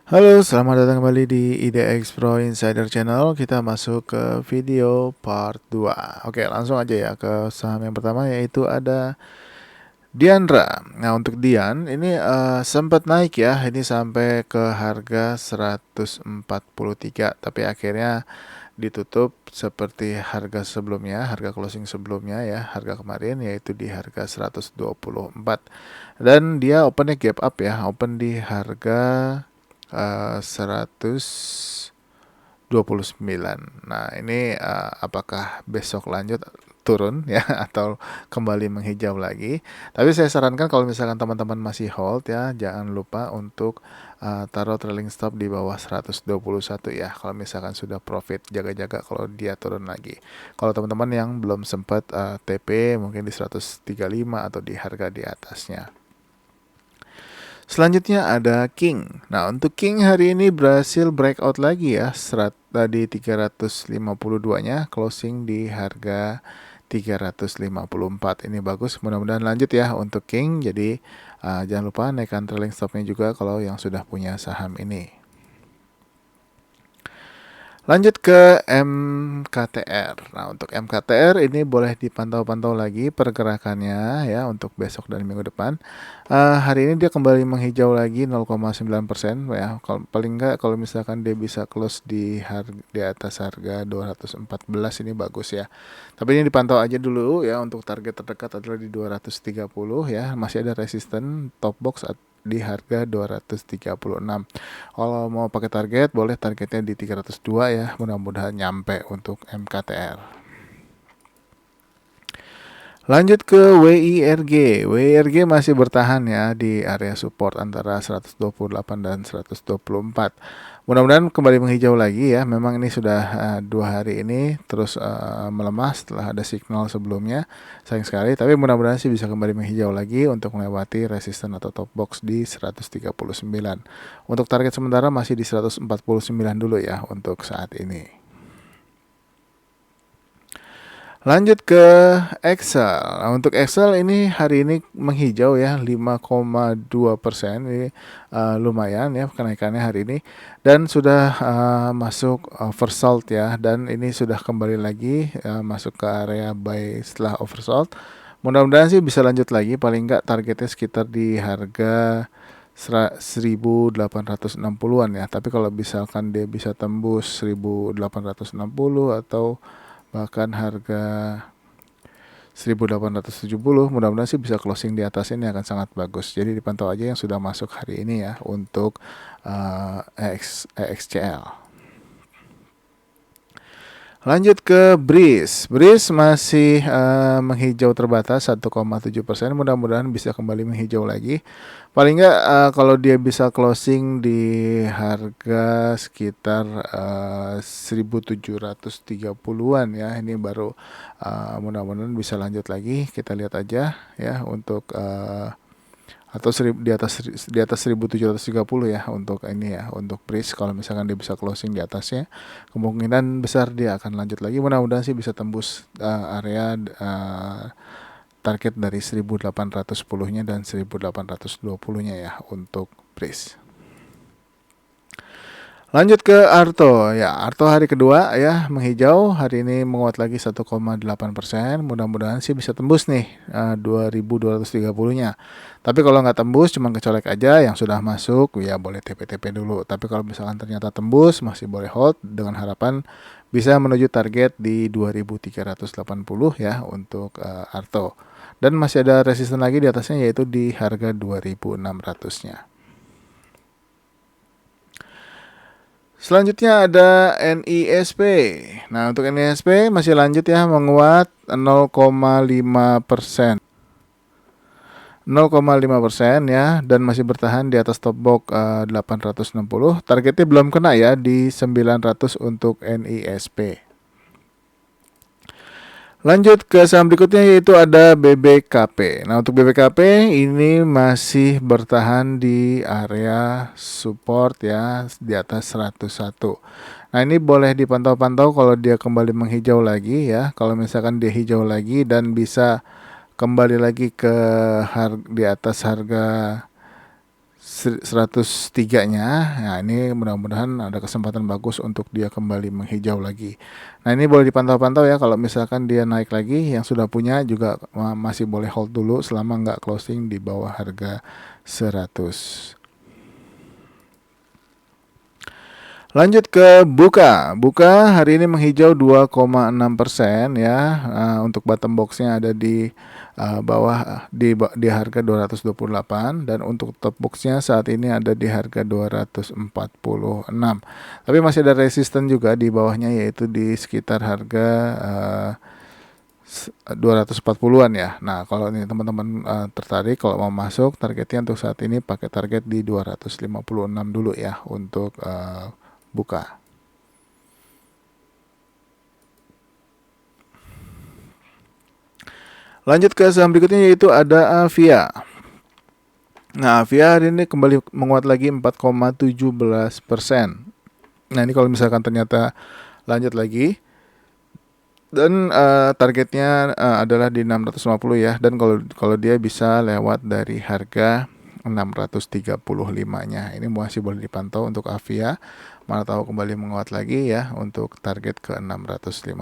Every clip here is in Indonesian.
Halo, selamat datang kembali di IDX Pro Insider Channel. Kita masuk ke video part 2. Oke, langsung aja ya ke saham yang pertama, yaitu ada Diandra. Nah, untuk Dian ini sempat naik ya, ini sampai ke harga 143, tapi akhirnya ditutup seperti harga sebelumnya, harga closing sebelumnya ya, harga kemarin yaitu di harga 124. Dan dia opennya gap up ya, open di harga 129. Nah, ini apakah besok lanjut turun ya atau kembali menghijau lagi? Tapi saya sarankan kalau misalkan teman-teman masih hold ya, jangan lupa untuk taruh trailing stop di bawah 121 ya. Kalau misalkan sudah profit, jaga-jaga kalau dia turun lagi. Kalau teman-teman yang belum sempat TP mungkin di 135 atau di harga di atasnya. Selanjutnya ada King. Nah, untuk King hari ini berhasil breakout lagi ya. Tadi 352-nya closing di harga 354. Ini bagus, mudah-mudahan lanjut ya untuk King. Jadi jangan lupa naikkan trailing stopnya juga kalau yang sudah punya saham ini. Lanjut ke MKTR. Nah, untuk MKTR ini boleh dipantau-pantau lagi pergerakannya ya untuk besok dan minggu depan. Hari ini dia kembali menghijau lagi 0,9% ya. Kalau paling enggak kalau misalkan dia bisa close di atas harga 214 ini bagus ya. Tapi ini dipantau aja dulu ya, untuk target terdekat adalah di 230 ya. Masih ada resisten top box di harga 236. Kalau mau pakai target, boleh targetnya di 302 ya. Mudah-mudahan nyampe untuk MKTR. Lanjut ke WIRG. WIRG masih bertahan ya di area support antara 128 dan 124. Mudah-mudahan kembali menghijau lagi ya. Memang ini sudah 2 hari ini terus melemah setelah ada signal sebelumnya. Sayang sekali, tapi mudah-mudahan sih bisa kembali menghijau lagi untuk melewati resisten atau top box di 139. Untuk target sementara masih di 149 dulu ya untuk saat ini. Lanjut ke Excel. Nah, untuk Excel ini hari ini menghijau ya 5,2%. Ini lumayan ya kenaikannya hari ini, dan sudah masuk oversold ya, dan ini sudah kembali lagi masuk ke area buy setelah oversold. Mudah-mudahan sih bisa lanjut lagi, paling enggak targetnya sekitar di harga 1860-an ya. Tapi kalau misalkan dia bisa tembus 1860 atau bahkan harga 1870, mudah-mudahan sih bisa closing di atas ini, akan sangat bagus. Jadi dipantau aja yang sudah masuk hari ini ya untuk EXCL. Lanjut ke BRIS. BRIS masih menghijau terbatas 1,7%. Mudah-mudahan bisa kembali menghijau lagi. Paling nggak kalau dia bisa closing di harga sekitar 1730-an ya. Ini baru mudah-mudahan bisa lanjut lagi. Kita lihat aja ya untuk atau di atas 1730 ya untuk ini ya, untuk BRIS. Kalau misalkan dia bisa closing di atasnya, kemungkinan besar dia akan lanjut lagi. Mudah-mudahan sih bisa tembus area target dari 1810-nya dan 1820-nya ya untuk BRIS. Lanjut ke Arto. Ya, Arto hari kedua ya menghijau, hari ini menguat lagi 1,8%. Mudah-mudahan sih bisa tembus nih 2230-nya. Tapi kalau nggak tembus, cuma kecolek aja, yang sudah masuk ya boleh TP-TP dulu. Tapi kalau misalkan ternyata tembus, masih boleh hold dengan harapan bisa menuju target di 2380 ya untuk Arto. Dan masih ada resisten lagi di atasnya, yaitu di harga 2600-nya. Selanjutnya ada NISP. Nah, untuk NISP masih lanjut ya menguat 0,5%. 0,5% ya, dan masih bertahan di atas top box 860. Targetnya belum kena ya di 900 untuk NISP. Lanjut ke saham berikutnya, yaitu ada BBKP. Nah, untuk BBKP ini masih bertahan di area support ya di atas 101. Nah, ini boleh dipantau-pantau kalau dia kembali menghijau lagi ya. Kalau misalkan dia hijau lagi dan bisa kembali lagi ke di atas harga 103-nya. Nah, ini mudah-mudahan ada kesempatan bagus untuk dia kembali menghijau lagi. Nah, ini boleh dipantau-pantau ya, kalau misalkan dia naik lagi, yang sudah punya juga masih boleh hold dulu selama nggak closing di bawah harga 100. Lanjut ke Buka. Buka hari ini menghijau 2,6% ya. Untuk bottom boxnya ada di bawah di harga 228, dan untuk top boxnya saat ini ada di harga 246. Tapi masih ada resisten juga di bawahnya, yaitu di sekitar harga 240-an ya. Nah, kalau ini teman-teman tertarik kalau mau masuk, targetnya untuk saat ini pakai target di 256 dulu ya untuk Buka. Lanjut ke saham berikutnya, yaitu ada Avia. Nah, Avia hari ini kembali menguat lagi 4,17%. Nah, ini kalau misalkan ternyata lanjut lagi, dan targetnya adalah di 650 ya, dan kalau dia bisa lewat dari harga 635-nya, ini masih boleh dipantau untuk Avia. Mana tahu kembali menguat lagi ya untuk target ke 650.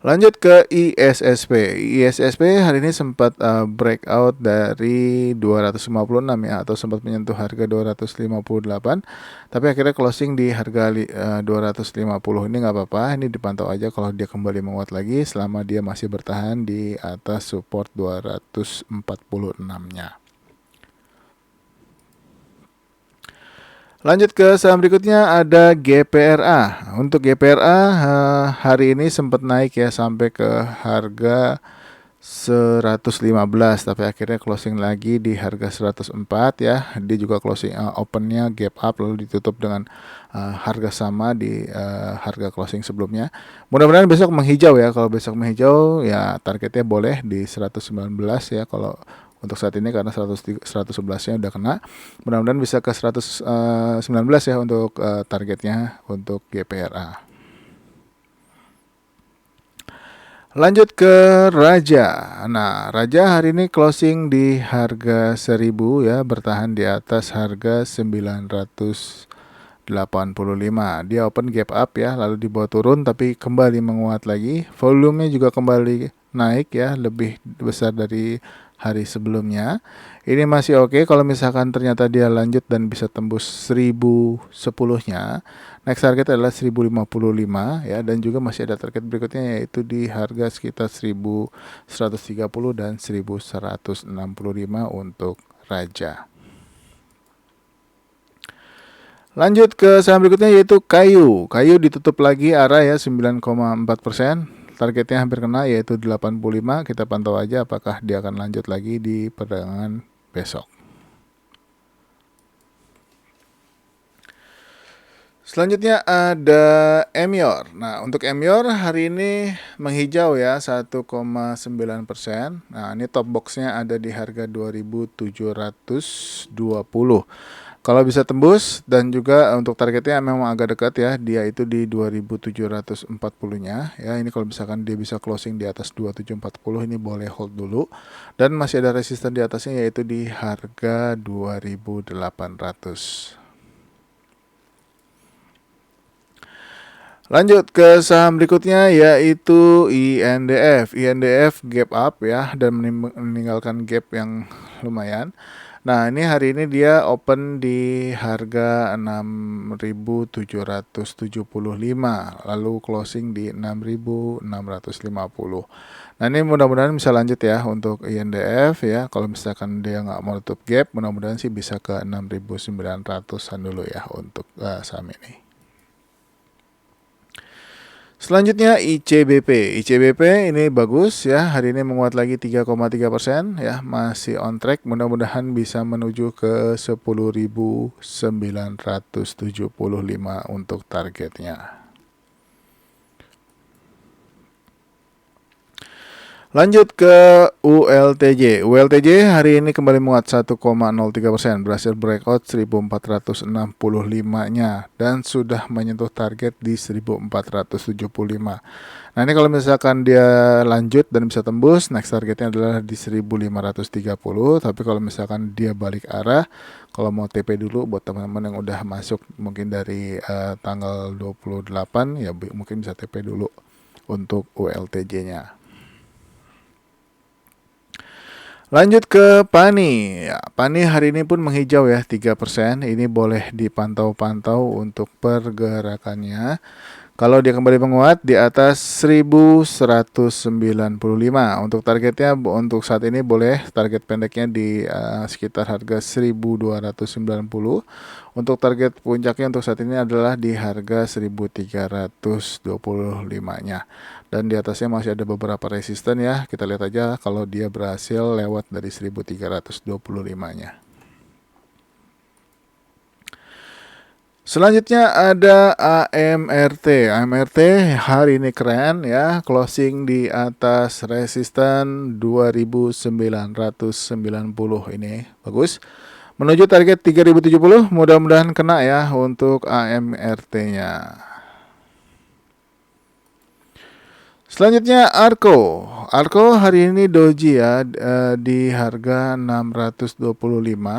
Lanjut ke ISSP. ISSP hari ini sempat breakout dari 256 ya, atau sempat menyentuh harga 258, tapi akhirnya closing di harga 250. Ini nggak apa-apa, ini dipantau aja kalau dia kembali menguat lagi selama dia masih bertahan di atas support 246-nya. Lanjut ke saham berikutnya, ada GPRA. Untuk GPRA hari ini sempat naik ya sampai ke harga 115, tapi akhirnya closing lagi di harga 104 ya. Dia juga closing opennya gap up lalu ditutup dengan harga sama di harga closing sebelumnya. Mudah-mudahan besok menghijau ya. Kalau besok menghijau ya targetnya boleh di 119 ya kalau untuk saat ini, karena 111-nya udah kena. Mudah-mudahan bisa ke 119 ya untuk targetnya untuk GPRA. Lanjut ke Raja. Nah, Raja hari ini closing di harga 1000 ya, bertahan di atas harga 985. Dia open gap up ya, lalu dibawa turun tapi kembali menguat lagi. Volumenya juga kembali naik ya, lebih besar dari hari sebelumnya. Ini masih oke kalau misalkan ternyata dia lanjut dan bisa tembus 1010-nya. Next target adalah 1055 ya, dan juga masih ada target berikutnya yaitu di harga sekitar 1130 dan 1165 untuk Raja. Lanjut ke saham berikutnya, yaitu Kayu. Kayu ditutup lagi arah ya 9,4%. Targetnya hampir kena yaitu 85. Kita pantau aja apakah dia akan lanjut lagi di perdagangan besok. Selanjutnya ada Emior. Nah, untuk Emior hari ini menghijau ya 1,9%. Nah, ini top boxnya ada di harga 2.720. Kalau bisa tembus, dan juga untuk targetnya memang agak dekat ya, dia itu di 2.740-nya ya. Ini kalau misalkan dia bisa closing di atas 2.740, ini boleh hold dulu, dan masih ada resisten di atasnya yaitu di harga 2.800. Lanjut ke saham berikutnya, yaitu INDF. INDF gap up ya, dan meninggalkan gap yang lumayan. Nah, ini hari ini dia open di harga 6.775, lalu closing di 6.650. Nah, ini mudah-mudahan bisa lanjut ya untuk INDF ya. Kalau misalkan dia nggak mau tutup gap, mudah-mudahan sih bisa ke 6.900-an dulu ya untuk saham ini. Selanjutnya ICBP. ICBP ini bagus ya, hari ini menguat lagi 3,3% ya, masih on track. Mudah-mudahan bisa menuju ke 10.975 untuk targetnya. Lanjut ke ULTJ. ULTJ hari ini kembali menguat 1,03%, berhasil breakout 1465-nya dan sudah menyentuh target di 1475. Nah, ini kalau misalkan dia lanjut dan bisa tembus, next targetnya adalah di 1530. Tapi kalau misalkan dia balik arah, kalau mau TP dulu buat teman-teman yang udah masuk mungkin dari tanggal 28, ya mungkin bisa TP dulu untuk ULTJ-nya. Lanjut ke Pani. Ya, Pani hari ini pun menghijau ya 3%. Ini boleh dipantau-pantau untuk pergerakannya. Kalau dia kembali menguat di atas 1195. Untuk targetnya untuk saat ini boleh target pendeknya di sekitar harga 1290. Untuk target puncaknya untuk saat ini adalah di harga 1325-nya. Dan di atasnya masih ada beberapa resisten ya. Kita lihat aja kalau dia berhasil lewat dari 1325-nya. Selanjutnya ada AMRT. AMRT hari ini keren ya, closing di atas resisten 2990 ini. Bagus. Menuju target 3070, mudah-mudahan kena ya untuk AMRT-nya. Selanjutnya Arko. Arko hari ini doji ya di harga 625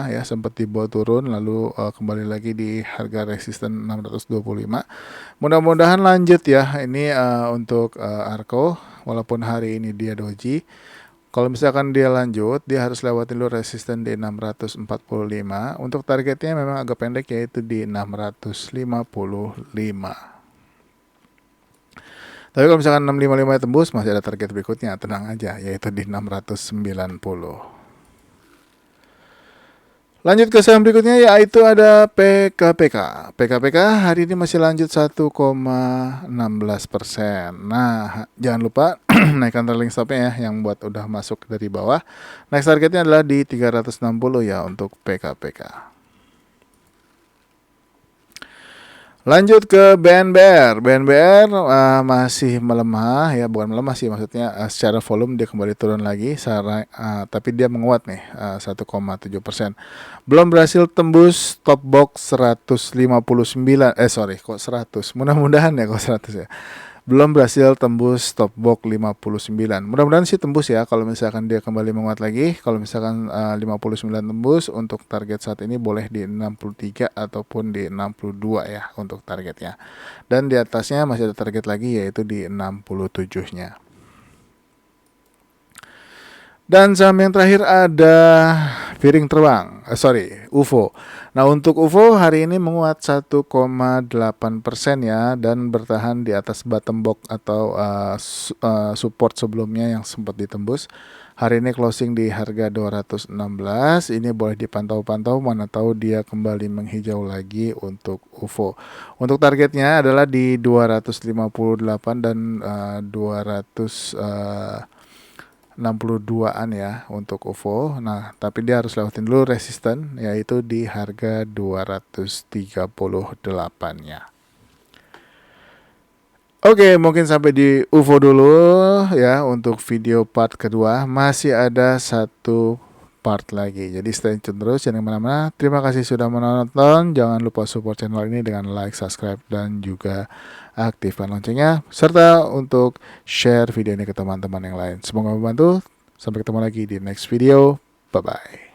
ya, sempat dibawa turun lalu kembali lagi di harga resisten 625. Mudah-mudahan lanjut ya ini untuk Arko walaupun hari ini dia doji. Kalau misalkan dia lanjut, dia harus lewatin dulu resisten di 645. Untuk targetnya memang agak pendek yaitu di 655. Tapi kalau misalkan 655 tembus, masih ada target berikutnya, tenang aja, yaitu di 690. Lanjut ke saham berikutnya yaitu ada PKPK. PKPK hari ini masih lanjut 1,16%. Nah, jangan lupa naikkan trailing stopnya ya, yang buat udah masuk dari bawah. Next targetnya adalah di 360 ya untuk PKPK. Lanjut ke BNBR. BNBR masih melemah ya, bukan melemah sih, maksudnya secara volume dia kembali turun lagi, tapi dia menguat nih 1,7%. Belum berhasil tembus top box 159, kok 100. Mudah-mudahan ya kok 100 ya. Belum berhasil tembus top box 59. Mudah-mudahan sih tembus ya kalau misalkan dia kembali menguat lagi. Kalau misalkan 59 tembus, untuk target saat ini boleh di 63 ataupun di 62 ya untuk targetnya. Dan di atasnya masih ada target lagi yaitu di 67-nya. Dan saham yang terakhir ada piring terbang, UFO. Nah, untuk UFO hari ini menguat 1,8% ya, dan bertahan di atas bottom box atau support sebelumnya yang sempat ditembus. Hari ini closing di harga 216. Ini boleh dipantau-pantau, mana tahu dia kembali menghijau lagi untuk UFO. Untuk targetnya adalah di 258 dan 262-an ya untuk UFO. Nah, tapi dia harus lewatin dulu resisten yaitu di harga 238-nya. Oke, mungkin sampai di UFO dulu ya untuk video part kedua. Masih ada satu part lagi. Jadi stay tune terus, jangan kemana-mana. Terima kasih sudah menonton. Jangan lupa support channel ini dengan like, subscribe, dan juga aktifkan loncengnya. Serta untuk share video ini ke teman-teman yang lain. Semoga membantu. Sampai ketemu lagi di next video. Bye-bye.